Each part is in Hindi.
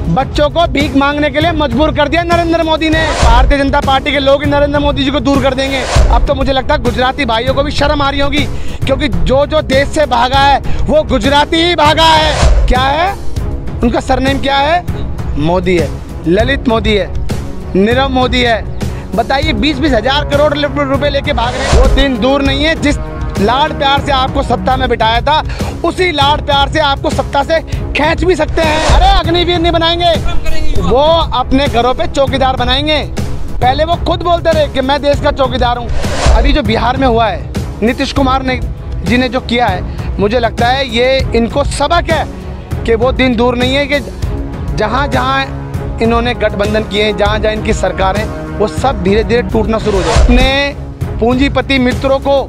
बच्चों को भीख मांगने के लिए मजबूर कर दिया नरेंद्र मोदी ने। भारतीय जनता पार्टी के लोग नरेंद्र मोदी जी को दूर कर देंगे। अब तो मुझे लगता है गुजराती भाइयों को भी शर्म आ रही होगी, क्योंकि जो जो देश से भागा है वो गुजराती ही भागा है। क्या है उनका सरनेम, क्या है? मोदी है, ललित मोदी है, नीरव मोदी है। बताइए 20-20 हजार करोड़ रुपए लेके भाग रहे हैं। वो दिन दूर नहीं है जिस लाड प्यार से आपको सत्ता में बिठाया था, उसी लाड प्यार से आपको सत्ता से खींच भी सकते हैं। अरे अग्निवीर नहीं बनाएंगे, वो अपने घरों पे चौकीदार बनाएंगे। पहले वो खुद बोलते रहे कि मैं देश का चौकीदार हूँ। अभी जो बिहार में हुआ है, नीतीश कुमार जी ने जो किया है, मुझे लगता है ये इनको सबक है कि वो दिन दूर नहीं है कि जहाँ जहाँ इन्होंने गठबंधन किए हैं, जहाँ जहाँ इनकी सरकारें, वो सब धीरे धीरे टूटना शुरू हो जाए। अपने पूंजीपति मित्रों को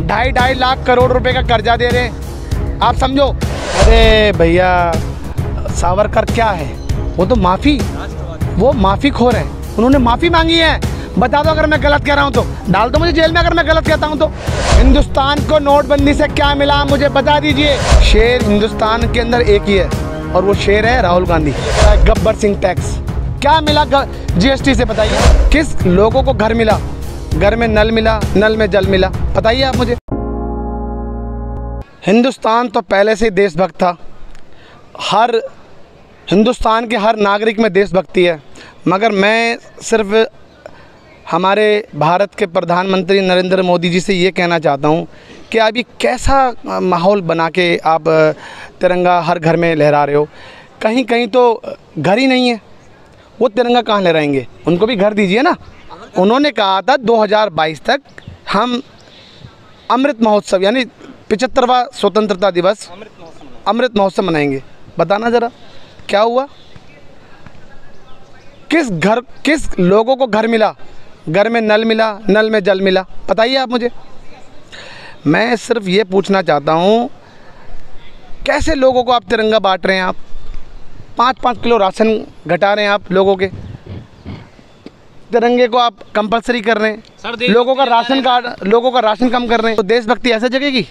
2.5 लाख करोड़ रुपए का कर्जा दे रहे हैं, आप समझो। अरे भैया सावरकर क्या है, वो तो वो माफ़ी खोर है। उन्होंने माफ़ी मांगी है। बता दो अगर मैं गलत कह रहा हूँ तो, डाल दो मुझे जेल में अगर मैं गलत कहता हूँ तो। हिंदुस्तान को नोटबंदी से क्या मिला मुझे बता दीजिए। शेर हिंदुस्तान के अंदर एक ही है और वो शेर है राहुल गांधी। गब्बर सिंह टैक्स क्या मिला GST से, बताइए। किस लोगों को घर मिला? घर में नल मिला, नल में जल मिला, बताइए आप मुझे। हिंदुस्तान तो पहले से देशभक्त था। हिंदुस्तान के हर नागरिक में देशभक्ति है, मगर मैं सिर्फ हमारे भारत के प्रधानमंत्री नरेंद्र मोदी जी से ये कहना चाहता हूँ कि अभी कैसा माहौल बना के आप तिरंगा हर घर में लहरा रहे हो। कहीं कहीं तो घर ही नहीं है, वो तिरंगा कहाँ लहराएंगे? उनको भी घर दीजिए ना। उन्होंने कहा था 2022 तक हम अमृत महोत्सव यानी 75वां स्वतंत्रता दिवस अमृत महोत्सव मनाएंगे। बताना ज़रा क्या हुआ? किस लोगों को घर मिला? घर में नल मिला, नल में जल मिला, बताइए आप मुझे। मैं सिर्फ ये पूछना चाहता हूँ, कैसे लोगों को आप तिरंगा बांट रहे हैं? आप 5-5 किलो राशन घटा रहे हैं आप लोगों के। तिरंगे को आप कंपलसरी कर रहे हैं, लोगों का राशन कम कर रहे हैं। तो देशभक्ति ऐसे जगेगी?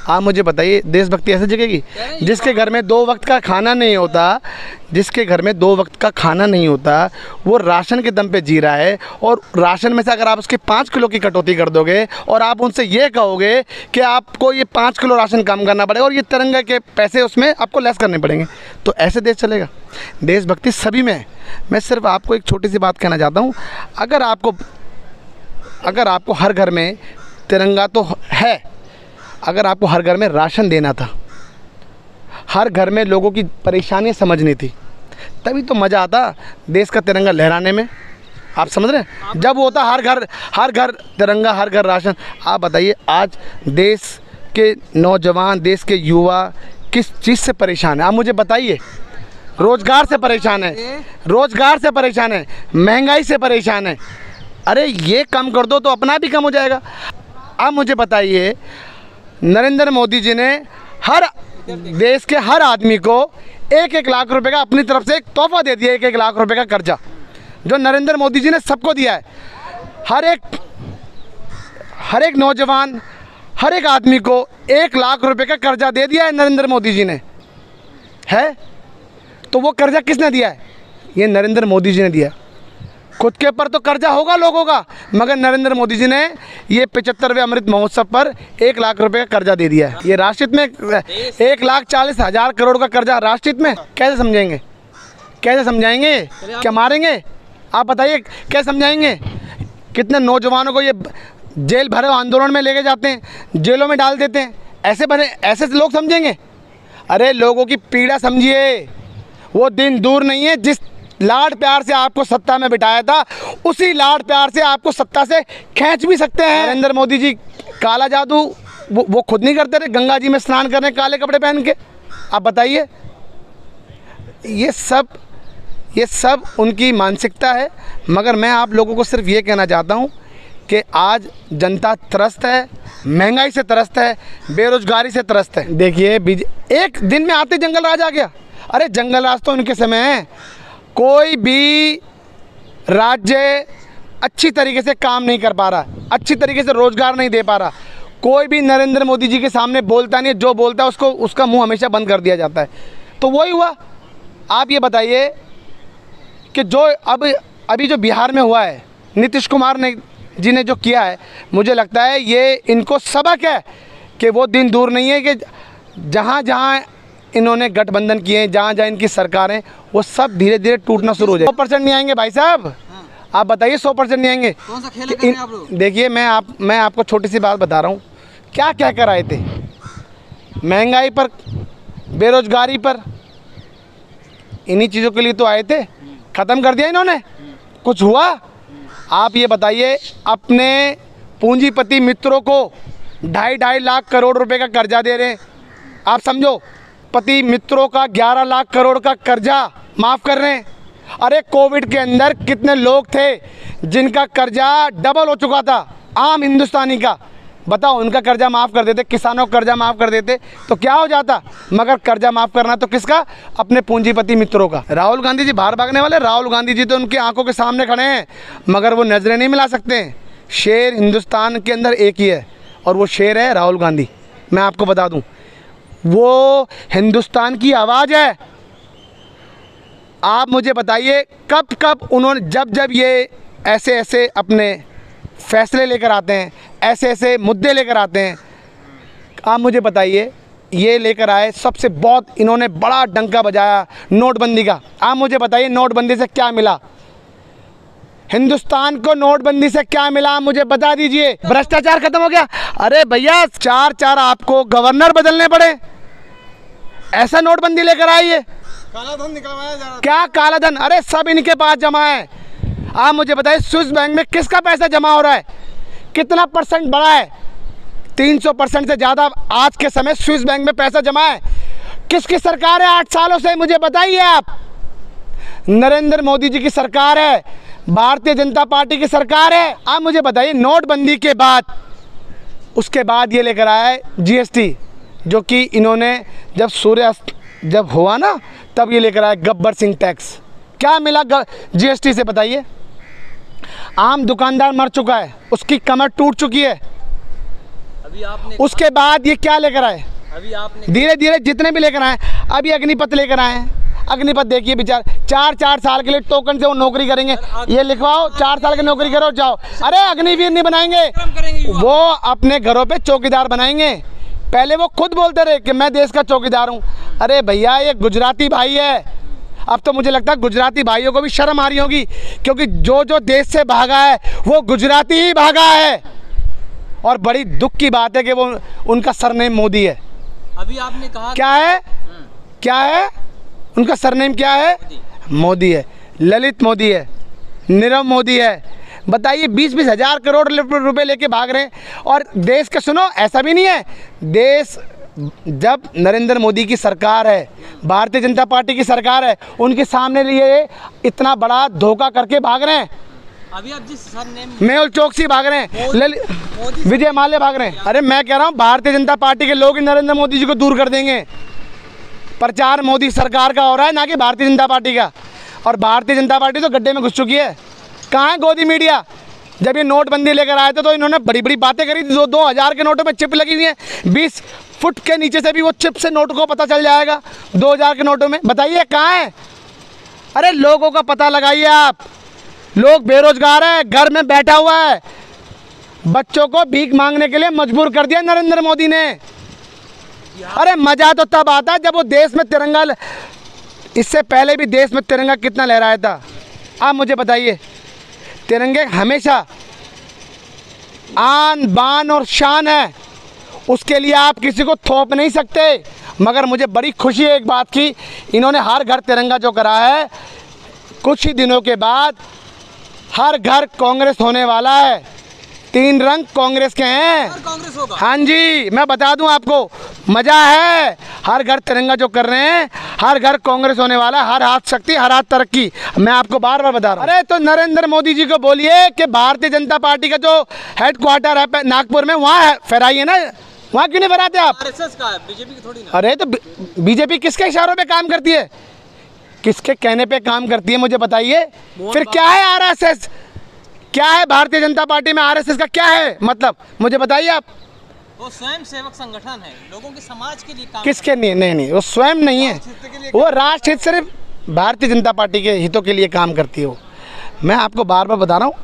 आप मुझे बताइए, देशभक्ति ऐसे जगेगी? जिसके घर में 2 वक्त का खाना नहीं होता, वो राशन के दम पे जी रहा है। और राशन में से अगर आप उसके 5 किलो की कटौती कर दोगे और आप उनसे ये कहोगे कि आपको ये 5 किलो राशन कम करना पड़ेगा और ये तिरंगे के पैसे उसमें आपको लेस करने पड़ेंगे, तो ऐसे देश चलेगा? देशभक्ति सभी में है। मैं सिर्फ आपको एक छोटी सी बात कहना चाहता हूँ, अगर आपको हर घर में तिरंगा तो है, अगर आपको हर घर में राशन देना था, हर घर में लोगों की परेशानियां समझनी थी, तभी तो मज़ा आता देश का तिरंगा लहराने में। आप समझ रहे हैं? जब होता हर घर तिरंगा, हर घर राशन। आप बताइए आज देश के नौजवान, देश के युवा किस चीज़ से परेशान है? आप मुझे बताइए। रोज़गार से परेशान है, महंगाई से परेशान है। अरे ये कम कर दो तो अपना भी कम हो जाएगा। आप मुझे बताइए, नरेंद्र मोदी जी ने हर देश के हर आदमी को 1-1 लाख रुपए का अपनी तरफ से एक तोहफा दे दिया। 1-1 लाख रुपए का कर्जा जो नरेंद्र मोदी जी ने सबको दिया है। हर एक नौजवान, हर एक आदमी को 1 लाख रुपए का कर्जा दे दिया है नरेंद्र मोदी जी ने। है तो वो कर्जा किसने दिया है? ये नरेंद्र मोदी जी ने दिया। खुद के ऊपर तो कर्जा होगा लोगों का, मगर नरेंद्र मोदी जी ने ये 75वें अमृत महोत्सव पर 1 लाख रुपए का कर्जा दे दिया है। ये राष्ट्रहित में 1,40,000 करोड़ का कर्जा राष्ट्रहित में कैसे समझाएंगे? क्या मारेंगे? आप बताइए कैसे समझाएंगे? कितने नौजवानों को ये जेल भरे आंदोलन में लेके जाते हैं, जेलों में डाल देते हैं। ऐसे लोग समझेंगे? अरे लोगों की पीड़ा समझिए। वो दिन दूर नहीं है जिस लाड प्यार से आपको सत्ता में बिठाया था, उसी लाड प्यार से आपको सत्ता से खींच भी सकते हैं। नरेंद्र मोदी जी काला जादू वो खुद नहीं करते थे, गंगा जी में स्नान करने काले कपड़े पहन के। आप बताइए, ये सब उनकी मानसिकता है। मगर मैं आप लोगों को सिर्फ ये कहना चाहता हूँ कि आज जनता त्रस्त है, महंगाई से त्रस्त है, बेरोजगारी से त्रस्त है। देखिए एक दिन में आते जंगल राज आ गया। अरे जंगल राज तो उनके समय है। कोई भी राज्य अच्छी तरीके से काम नहीं कर पा रहा, अच्छी तरीके से रोजगार नहीं दे पा रहा। कोई भी नरेंद्र मोदी जी के सामने बोलता नहीं है, जो बोलता है उसका मुंह हमेशा बंद कर दिया जाता है। तो वही हुआ, आप ये बताइए कि जो अभी जो बिहार में हुआ है, नीतीश कुमार जी ने जो किया है, मुझे लगता है ये इनको सबक है कि वो दिन दूर नहीं है कि जहाँ जहाँ इन्होंने गठबंधन किए हैं, जहाँ जहाँ इनकी सरकारें, वो सब धीरे धीरे टूटना शुरू हो जाए। 100% नहीं आएंगे भाई साहब। आप बताइए 100% नहीं आएंगे। कौन सा खेल कर रहे हैं आप लोग? देखिए मैं आपको छोटी सी बात बता रहा हूँ, क्या कह कर आए थे, महंगाई पर, बेरोजगारी पर, इन्हीं चीज़ों के लिए तो आए थे। ख़त्म कर दिया इन्होंने, कुछ हुआ? आप ये बताइए, अपने पूंजीपति मित्रों को 2.5 लाख करोड़ रुपए का कर्जा दे रहे हैं। आप समझो, पति मित्रों का 11 लाख करोड़ का कर्जा माफ़ कर रहे हैं। अरे कोविड के अंदर कितने लोग थे जिनका कर्जा डबल हो चुका था आम हिंदुस्तानी का। बताओ, उनका कर्जा माफ़ कर देते, किसानों का कर्जा माफ़ कर देते तो क्या हो जाता। मगर कर्जा माफ़ करना तो किसका? अपने पूंजीपति मित्रों का। राहुल गांधी जी बाहर भागने वाले? राहुल गांधी जी तो उनकी आंखों के सामने खड़े हैं, मगर वो नज़रें नहीं मिला सकते हैं। शेर हिंदुस्तान के अंदर एक ही है, और वो शेर है राहुल गांधी। मैं आपको बता दूं, वो हिंदुस्तान की आवाज़ है। आप मुझे बताइए, कब कब उन्होंने, जब ये ऐसे अपने फैसले लेकर आते हैं, ऐसे मुद्दे लेकर आते हैं, आप मुझे बताइए, ये लेकर आए, सबसे बहुत इन्होंने बड़ा डंका बजाया नोटबंदी का। आप मुझे बताइए, नोटबंदी से क्या मिला हिंदुस्तान को? नोटबंदी से क्या मिला, आप मुझे बता दीजिए। भ्रष्टाचार खत्म हो गया? अरे भैया, 4 आपको गवर्नर बदलने पड़े, ऐसा नोटबंदी लेकर आइए। काला धन निकलवाया जा रहा था। क्या काला धन? अरे सब इनके पास जमा है। आप मुझे बताइए, स्विस बैंक में किसका पैसा जमा हो रहा है? कितना % बढ़ा है? 300% से ज़्यादा आज के समय स्विस बैंक में पैसा जमा है। किसकी सरकार है 8 सालों से, मुझे बताइए आप? नरेंद्र मोदी जी की सरकार है, भारतीय जनता पार्टी की सरकार है। आप मुझे बताइए, नोटबंदी के बाद, उसके बाद ये लेकर आया है GST, जो कि इन्होंने जब सूर्यास्त जब हुआ ना, तब ये लेकर आया गब्बर सिंह टैक्स। क्या मिला GST से बताइए? आम दुकानदार मर चुका है, उसकी कमर टूट चुकी है। अभी आपने उसके बाद ये क्या लेकर आए? अभी आपने धीरे धीरे जितने भी लेकर आए, अभी अग्निपथ लेकर आए हैं। अग्निपथ देखिए, बेचार 4 साल के लिए टोकन से वो नौकरी करेंगे। ये लिखवाओ, 4 साल की नौकरी करो, जाओ। अरे अग्निवीर नहीं बनाएंगे, वो अपने घरों पे चौकीदार बनाएंगे। पहले वो खुद बोलते रहे कि मैं देश का चौकीदार हूँ। अरे भैया, ये गुजराती भाई है। अब तो मुझे लगता है गुजराती भाइयों को भी शर्म आ रही होगी, क्योंकि जो देश से भागा है वो गुजराती ही भागा है। और बड़ी दुख की बात है कि वो, उनका सरनेम मोदी है। अभी आपने कहा क्या है? क्या है उनका सरनेम? क्या है? मोदी है, ललित मोदी है, नीरव मोदी है। बताइए, 20-20 हज़ार करोड़ रुपए लेके भाग रहे हैं। और देश का, सुनो, ऐसा भी नहीं है, देश जब नरेंद्र मोदी की सरकार है, भारतीय जनता पार्टी की सरकार है, उनके सामने लिए इतना बड़ा धोखा करके भाग रहे हैं। अभी आप जिस सरनेम, मेहुल चोकसी भाग रहे हैं, विजय माल्या भाग रहे हैं। अरे मैं कह रहा हूँ, भारतीय जनता पार्टी के लोग ही नरेंद्र मोदी जी को दूर कर देंगे। प्रचार मोदी सरकार का हो रहा है, ना कि भारतीय जनता पार्टी का। और भारतीय जनता पार्टी तो गड्ढे में घुस चुकी है। कहाँ है गोदी मीडिया? जब ये नोटबंदी लेकर आए थे तो इन्होंने बड़ी बड़ी बातें करी थी। 2000 के नोटों में चिप लगी हुई है, 20 फुट के नीचे से भी वो चिप से नोट को पता चल जाएगा 2000 के नोटों में। बताइए कहाँ है? अरे लोगों का पता लगाइए आप। लोग बेरोजगार है, घर में बैठा हुआ है, बच्चों को भीख मांगने के लिए मजबूर कर दिया नरेंद्र मोदी ने। अरे मजा तो तब आता जब वो देश में तिरंगा, इससे पहले भी देश में तिरंगा कितना लहराया था। आप मुझे बताइए, तिरंगे हमेशा आन बान और शान है, उसके लिए आप किसी को थोप नहीं सकते। मगर मुझे बड़ी खुशी है एक बात की, इन्होंने हर घर तिरंगा जो करा है, कुछ ही दिनों के बाद हर घर कांग्रेस होने वाला है। 3 रंग कांग्रेस के हैं। कांग्रेस होगा? हाँ जी, मैं बता दूं आपको, मज़ा है। हर घर तिरंगा जो कर रहे हैं, हर घर कांग्रेस होने वाला है। हर हाथ शक्ति, हर हाथ तरक्की। मैं आपको बार बार बता रहा हूँ। अरे तो नरेंद्र मोदी जी को बोलिए कि भारतीय जनता पार्टी का जो हेडक्वार्टर है नागपुर में, वहाँ फहराइए ना। वहाँ क्यों नहीं फहराते आप? आरएसएस का है, बीजेपी की थोड़ी ना। अरे तो बीजेपी किसके इशारों पे काम करती है? किसके कहने पे काम करती है, मुझे बताइए। फिर क्या है आरएसएस? क्या है भारतीय जनता पार्टी में आरएसएस का क्या है मतलब? मुझे बताइए आप। वो स्वयं सेवक संगठन है, लोगों के समाज के लिए काम। किसके लिए? नहीं, वो स्वयं नहीं है, वो राष्ट्र हित सिर्फ भारतीय जनता पार्टी के हितों के लिए काम करती हो। मैं आपको बार बार बता रहा हूँ,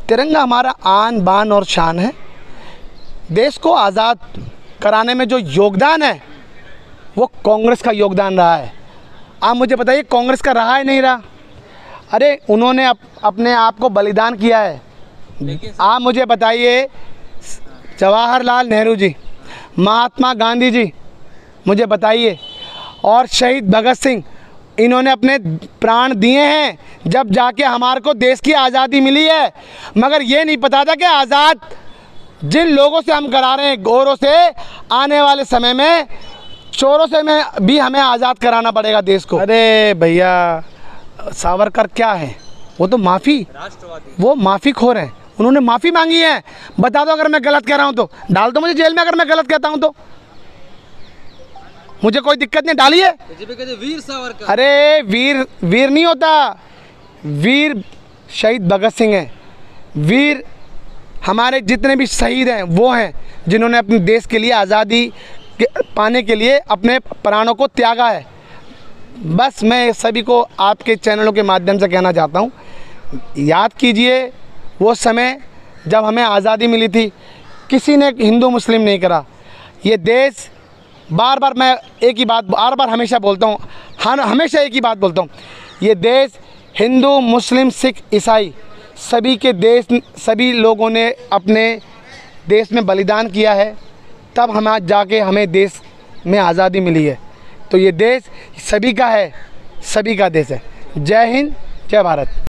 तिरंगा हमारा आन बान और शान है। देश को आज़ाद कराने में जो योगदान है वो कांग्रेस का योगदान रहा है। आप मुझे बताइए, कांग्रेस का रहा है नहीं रहा? अरे उन्होंने अपने आप को बलिदान किया है। आप मुझे बताइए, जवाहरलाल नेहरू जी, महात्मा गांधी जी, मुझे बताइए, और शहीद भगत सिंह, इन्होंने अपने प्राण दिए हैं जब जाके हमारे को देश की आज़ादी मिली है। मगर ये नहीं पता था कि आज़ाद जिन लोगों से हम करा रहे हैं, गोरों से, आने वाले समय में चोरों से में भी हमें आज़ाद कराना पड़ेगा देश को। अरे भैया, सावरकर क्या है? वो तो माफ़ी, वो माफ़ी खोर हैं। उन्होंने माफ़ी मांगी है। बता दो अगर मैं गलत कह रहा हूँ तो डाल दो मुझे जेल में, अगर मैं गलत कहता हूँ तो मुझे कोई दिक्कत नहीं, डालिए। वीर सावरकर। अरे वीर नहीं होता, वीर शहीद भगत सिंह हैं। वीर हमारे जितने भी शहीद हैं वो हैं जिन्होंने अपने देश के लिए आज़ादी पाने के लिए अपने प्राणों को त्यागा है। बस मैं सभी को आपके चैनलों के माध्यम से कहना चाहता हूँ, याद कीजिए वो समय जब हमें आज़ादी मिली थी। किसी ने हिंदू मुस्लिम नहीं करा। ये देश, बार बार मैं एक ही बात बार बार हमेशा बोलता हूँ, हमेशा एक ही बात बोलता हूँ, ये देश हिंदू मुस्लिम सिख ईसाई सभी के देश, सभी लोगों ने अपने देश में बलिदान किया है, तब हम आज जाके हमें देश में आज़ादी मिली है। तो ये देश सभी का है, सभी का देश है। जय हिंद, जय भारत।